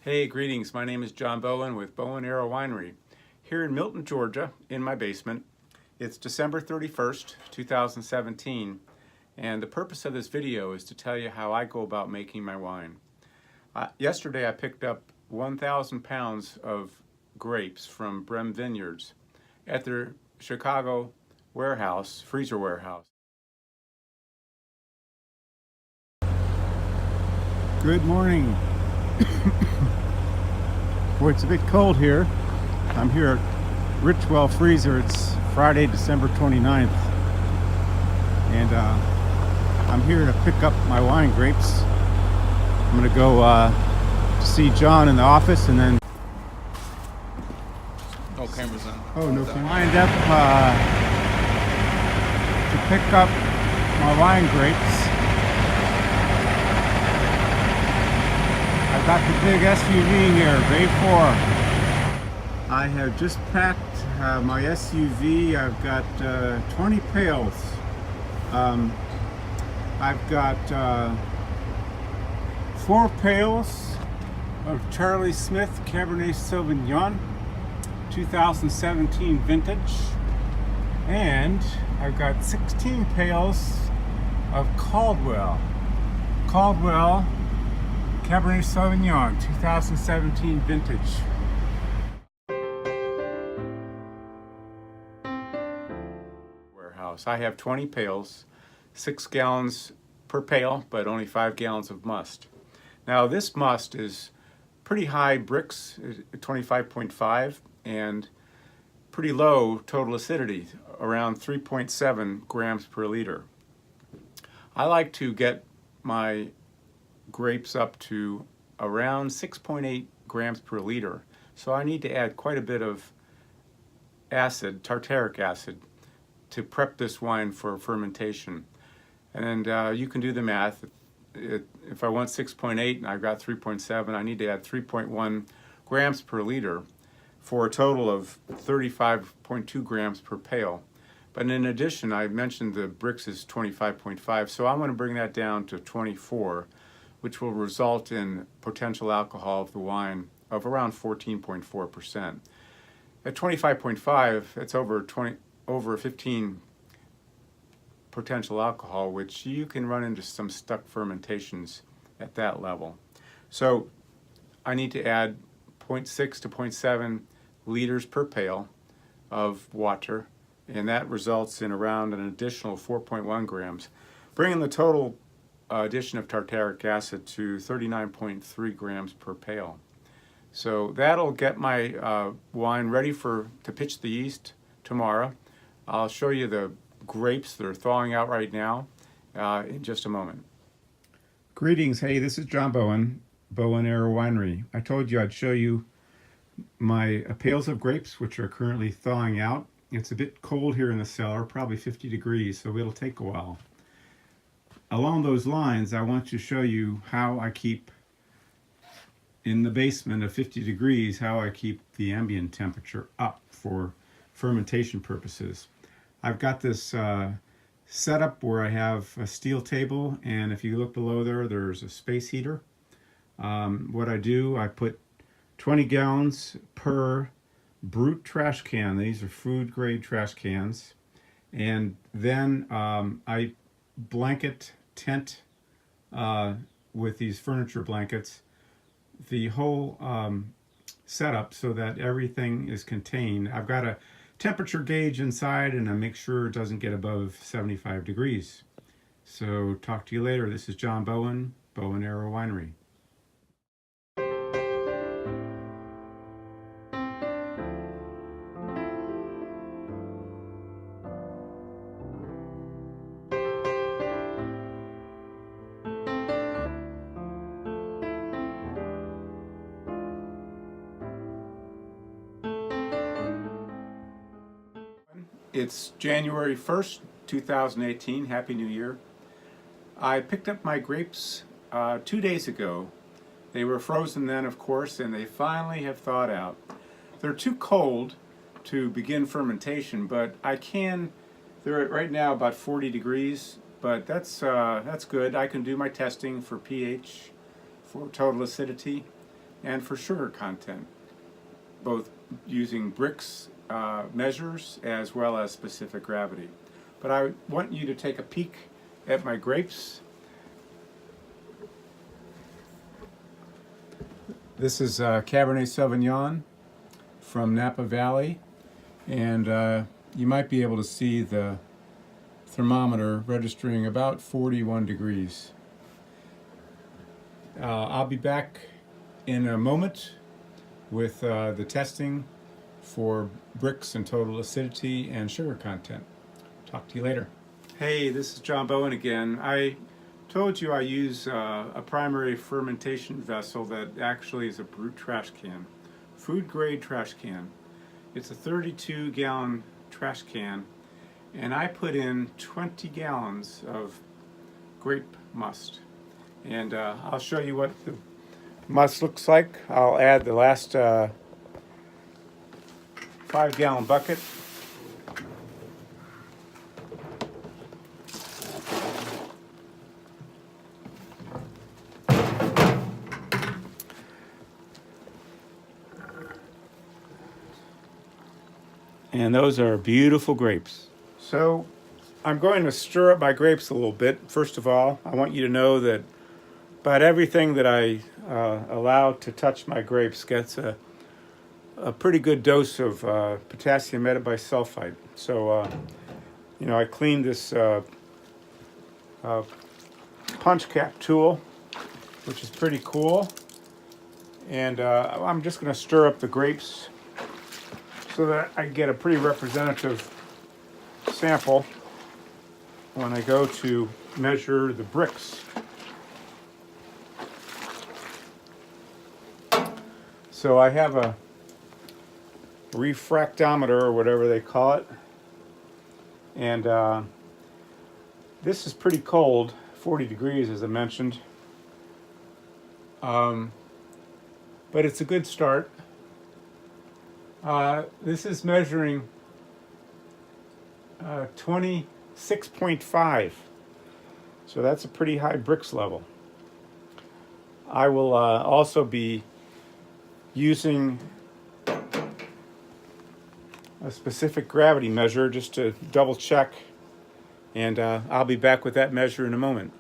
Hey, greetings. My name is John Bowen with Bowen Arrow Winery here in Milton, Georgia, in my basement. It's December 31st, 2017, and the purpose of this video is to tell you how I go about making my wine. Yesterday I picked up 1,000 pounds of grapes from Brehm Vineyards at their Chicago warehouse, freezer warehouse. Good morning. Boy, it's a bit cold here. I'm here at Richwell Freezer. It's Friday, December 29th. And I'm here to pick up my wine grapes. I'm going to go to see John in the office and then... Oh, camera's on. Oh, no. Lined up to pick up my wine grapes. I've got the big SUV here, Bay 4. I have just packed my SUV. I've got 20 pails. I've got 4 pails of Charlie Smith Cabernet Sauvignon 2017 vintage, and I've got 16 pails of Caldwell Cabernet Sauvignon 2017 vintage. Warehouse. I have 20 pails, 6 gallons per pail, but only 5 gallons of must. Now this must is pretty high Brix, 25.5, and pretty low total acidity, around 3.7 grams per liter. I like to get my grapes up to around 6.8 grams per liter. So I need to add quite a bit of acid, tartaric acid, to prep this wine for fermentation. And you can do the math. If I want 6.8 and I've got 3.7, I need to add 3.1 grams per liter for a total of 35.2 grams per pail. But in addition, I mentioned the Brix is 25.5, so I'm going to bring that down to 24, which will result in potential alcohol of the wine of around 14.4%. At 25.5, it's over 15 potential alcohol, which you can run into some stuck fermentations at that level. So I need to add 0.6 to 0.7 liters per pail of water, and that results in around an additional 4.1 grams, bringing the total addition of tartaric acid to 39.3 grams per pail. So that'll get my wine ready to pitch the yeast tomorrow. I'll show you the grapes that are thawing out right now in just a moment. Greetings. Hey, this is John Bowen, Bowen Arrow Winery. I told you I'd show you my pails of grapes, which are currently thawing out. It's a bit cold here in the cellar, probably 50 degrees, so it'll take a while. Along those lines, I want to show you how I keep, in the basement of 50 degrees, how I keep the ambient temperature up for fermentation purposes. I've got this setup where I have a steel table, and if you look below there, there's a space heater. What I do, I put 20 gallons per Brute trash can. These are food grade trash cans. And then I blanket tent with these furniture blankets the whole setup so that everything is contained. I've got a temperature gauge inside, and I make sure it doesn't get above 75 degrees. So talk to you later. This is John Bowen, Bowen Arrow Winery. It's January 1st, 2018. Happy New Year. I picked up my grapes 2 days ago. They were frozen then, of course, and they finally have thawed out. They're too cold to begin fermentation, but they're at right now about 40 degrees, but that's good. I can do my testing for pH, for total acidity, and for sugar content, both using Brix measures as well as specific gravity. But I want you to take a peek at my grapes. This is Cabernet Sauvignon from Napa Valley, and you might be able to see the thermometer registering about 41 degrees. I'll be back in a moment with the testing for Brix and total acidity and sugar content. Talk to you later. Hey, this is John Bowen again. I told you I use a primary fermentation vessel that actually is a brute trash can, food grade trash can. It's a 32-gallon trash can, and I put in 20 gallons of grape must. And I'll show you what the must looks like. I'll add the last 5-gallon bucket. And those are beautiful grapes. So I'm going to stir up my grapes a little bit. First of all, I want you to know that about everything that I allow to touch my grapes gets a pretty good dose of potassium metabisulfite. So, I cleaned this punch cap tool, which is pretty cool. And I'm just going to stir up the grapes so that I get a pretty representative sample when I go to measure the Brix. So I have a refractometer or whatever they call it, and this is pretty cold, 40 degrees as I mentioned, but it's a good start. This is measuring 26.5, so that's a pretty high Brix level. I will also be using a specific gravity measure just to double check, and I'll be back with that measure in a moment.